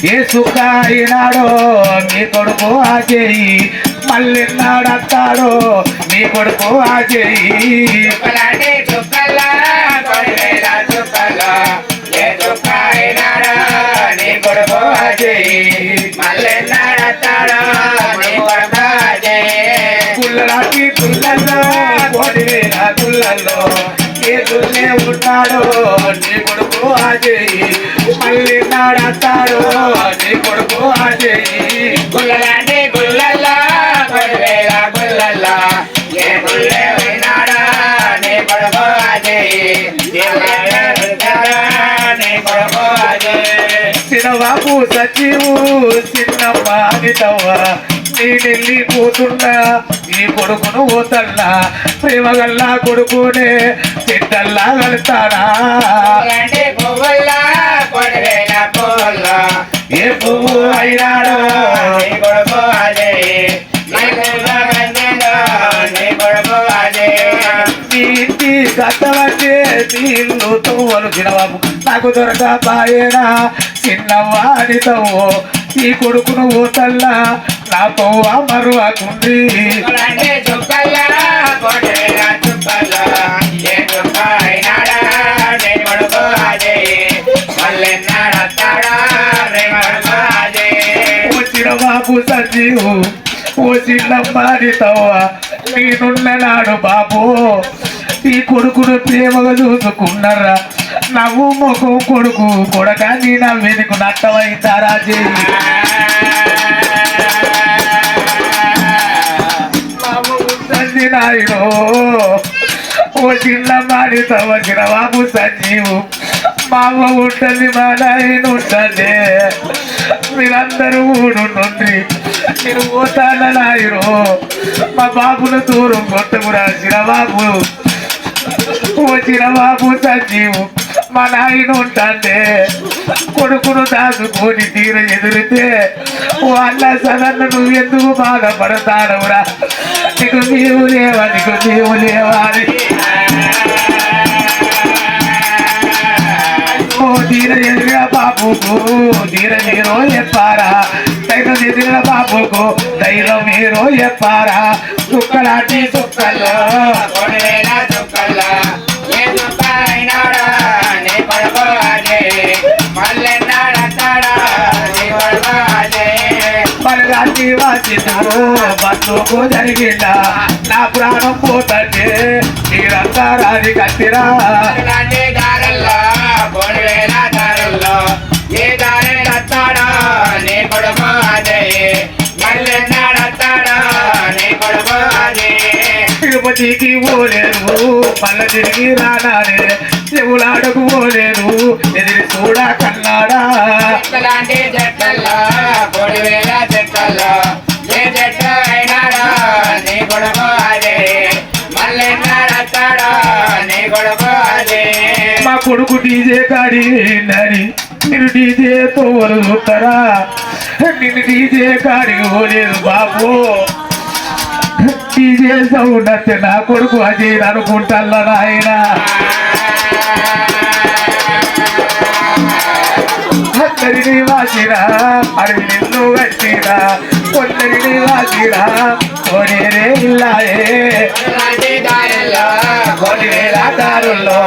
ఏ సుఖ అయినాడో మీ కొడుకు ఆచేయి మళ్ళీ నాడతాడో మీ కొడుకు ఆచేయి గుళ్ళకి గుళ్ళల్లో కోటి వేల గుళ్ళల్లో ఏ దుల్లే ఉంటాడో నీ కొడుకు ఆచేయి మళ్ళీ నాడతాడో నీ కొడుకు ఆచేయి గుళ్ళలాంటి గుళ్ళల్లో కోటి వేల గుళ్ళల్లో ఏ గుళ్ళే ఉన్నాడో నీ కొడుకు ఆచేయి చిన్నబాబు సచివు చిన్నమ్మ అనితవ్వ నేనెళ్ళిపోతున్నా ఈ కొడుకును పోతల్లా ప్రేమగల్లా కొడుకునే చెట్టల్లా వెళ్తానా ఏ పువ్వు అయినాడో ఇంటి గద్దవంటే నీళ్ళు తవ్వలు చిన్నబాబు నాకు దొరకబాయేనా చిన్నవాడితవ్వో ఈ కొడుకును పోతల్లా నా తవ్వ మరువకుండ్రి చిన్నబాబు సంజీవు ఓ చిన్నమ్మాడితవ్వ నేనున్ననాడు బాబు ఈ కొడుకును ప్రేమగా చూసుకున్నారా నవ్వు మొఖం కొడుకు కొడక నీ నా వెనుక నట్టమైతారా చేయి నాయుడు ఓ చిన్న మాడితవ చిన్నబాబు సంజీవు మా అమ్మ ఉంటుంది మా నాయన ఉంటుంది మీరందరూ ఊడుండ్రి నేను పోతాన నాయుడు మా బాబును దూరం కొట్టకురా చిన్నబాబు ఓ చిన్నబాబు సంజీవు మా నాయన ఉంటాండే కొడుకును దాచుకొని తీర ఎదురితే ఓ అన్న సదన్ను నువ్వు ఎందుకు బాధపడతానవురా నీకు నీవు లేవా నీకు నీవు లేవా అని ఓ తీర ఎదిరిన బాబుకు తీర మీరు చెప్పారా ధైర్యం ఎదిరిన బాబుకు ధైర్యం మీరు చెప్పారా చుక్కలాంటి చుక్కల్లో పలగాటి వాసితో బంధుకు జరిగిందా నా ప్రాణం పోతంటే మీరంతా రాని కత్తిరా తిరుపతికి పోలేదు మళ్ళీ తిరిగి రానానే చెవులాడకు పోలేదు ఎదిరి చూడా కన్నాడా మా కొడుకు డీజే కాడి నని మీరు డీజే తోలు చూస్తారా నేను డీజే కాడికి పోలేదు బాబు డీజే సౌండ్ అంటే నా కొడుకు అది అనుకుంటా నాయన అందరినీ వాసిరా అడవి నిన్ను కట్టిరా కొందరిని వాసిరా కొనేరే ఇల్లాయే కొన్ని వేల దారుల్లో